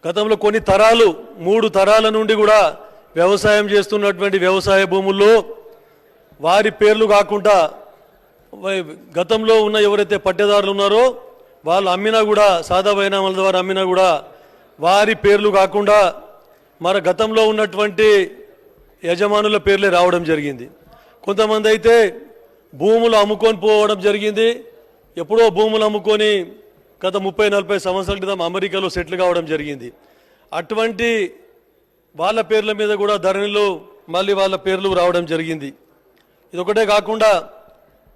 గతంలో కొన్ని తరాలు 3 తరాల నుండి కూడా వ్యవసాయం చేస్తున్నటువంటి వ్యవసాయ భూముల్లో వారి పేర్లు కాకుండా గతంలో ఉన్న ఎవరైతే పట్టేదారులు ఉన్నారో వాళ్ళు అమ్మినా కూడా సాదా బైనామాల ద్వారా అమ్మినా కూడా వారి పేర్లు కాకుండా మన గతంలో ఉన్నటువంటి యజమానుల పేర్లే రావడం జరిగింది. కొంతమంది అయితే భూములు అమ్ముకొని పోవడం జరిగింది. ఎప్పుడో భూములు అమ్ముకొని గత 30-40 సంవత్సరాల క్రితం అమెరికాలో సెటిల్ కావడం జరిగింది. అటువంటి వాళ్ళ పేర్ల మీద కూడా ధరణిలో మళ్ళీ వాళ్ళ పేర్లు రావడం జరిగింది. ఇదొకటే కాకుండా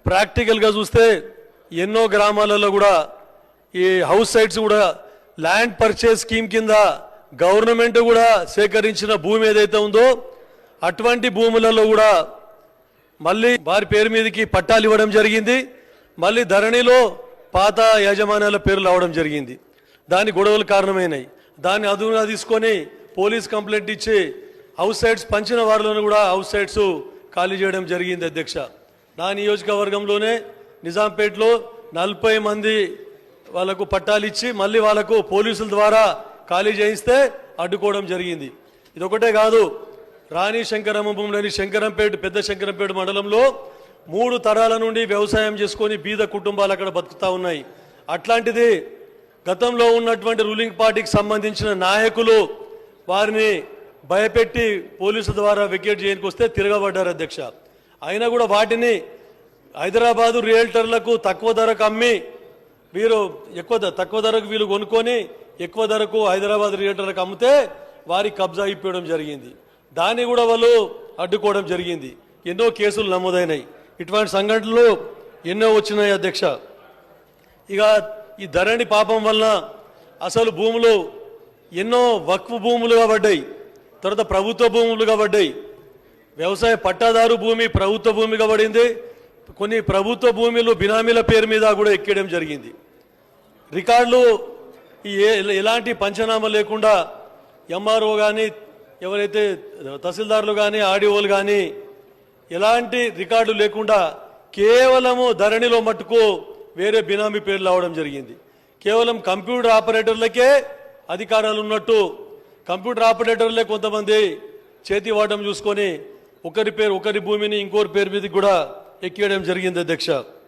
ప్రాక్టికల్గా చూస్తే ఎన్నో గ్రామాలలో కూడా ఈ హౌస్ సైట్స్ కూడా ల్యాండ్ పర్చేస్ స్కీమ్ కింద గవర్నమెంట్ కూడా సేకరించిన భూమి ఏదైతే ఉందో అటువంటి భూములలో కూడా మళ్ళీ వారి పేరు మీదకి పట్టాలు ఇవ్వడం జరిగింది. మళ్ళీ ధరణిలో పాత యాజమాన్యాల పేర్లు రావడం జరిగింది. దాని గొడవలు కారణమైనాయి. దాన్ని అదునుగా తీసుకొని పోలీస్ కంప్లైంట్ ఇచ్చి హౌస్ సైట్స్ పంచిన వారిలోనూ కూడా హౌస్ సైట్స్ ఖాళీ చేయడం జరిగింది. అధ్యక్ష, నా నియోజకవర్గంలోనే నిజాంపేటలో 40 మంది వాళ్ళకు పట్టాలు ఇచ్చి మళ్ళీ వాళ్ళకు పోలీసుల ద్వారా ఖాళీ చేయిస్తే అడ్డుకోవడం జరిగింది. ఇదొకటే కాదు, రాణి శంకరమ్మ భూమిలోని శంకరంపేట పెద్ద శంకరంపేట మండలంలో 3 తరాల నుండి వ్యవసాయం చేసుకొని బీద కుటుంబాలు అక్కడ బతుకుతా ఉన్నాయి. అట్లాంటిది గతంలో ఉన్నటువంటి రూలింగ్ పార్టీకి సంబంధించిన నాయకులు వారిని భయపెట్టి పోలీసుల ద్వారా వెకేట్ చేయడానికి వస్తే తిరగబడ్డారు. అధ్యక్ష, అయినా కూడా వాటిని హైదరాబాదు రియల్టర్లకు తక్కువ ధరకు అమ్మి వీరు తక్కువ ధరకు వీళ్ళు కొనుక్కొని ఎక్కువ ధరకు హైదరాబాద్ రియల్టర్లకు అమ్మితే వారికి కబ్జా ఇప్పించడం జరిగింది. దాన్ని కూడా వాళ్ళు అడ్డుకోవడం జరిగింది. ఎన్నో కేసులు నమోదైనాయి. ఇటువంటి సంఘటనలు ఎన్నో వచ్చినాయి. అధ్యక్ష, ఇక ఈ ధరణి పాపం వలన అసలు భూములు ఎన్నో వక్ఫ్ భూములుగా పడ్డాయి, తర్వాత ప్రభుత్వ భూములుగా పడ్డాయి. వ్యవసాయ పట్టాదారు భూమి ప్రభుత్వ భూమిగా పడింది. కొన్ని ప్రభుత్వ భూములు బినామీల పేరు మీద కూడా ఎక్కేయడం జరిగింది. రికార్డులు ఎలాంటి పంచనామా లేకుండా ఎంఆర్ఓ కానీ ఎవరైతే తహసీల్దార్లు కానీ ఆర్డీఓలు కానీ ఎలాంటి రికార్డు లేకుండా కేవలము ధరణిలో మట్టుకు వేరే బినామీ పేర్లు రావడం జరిగింది. కేవలం కంప్యూటర్ ఆపరేటర్లకే అధికారాలు ఉన్నట్టు కంప్యూటర్ ఆపరేటర్లే కొంతమంది చేతి వాటం చూసుకొని ఒకరి భూమిని ఇంకోరి పేరు మీద కూడా ఎక్కేయడం జరిగింది. అధ్యక్ష.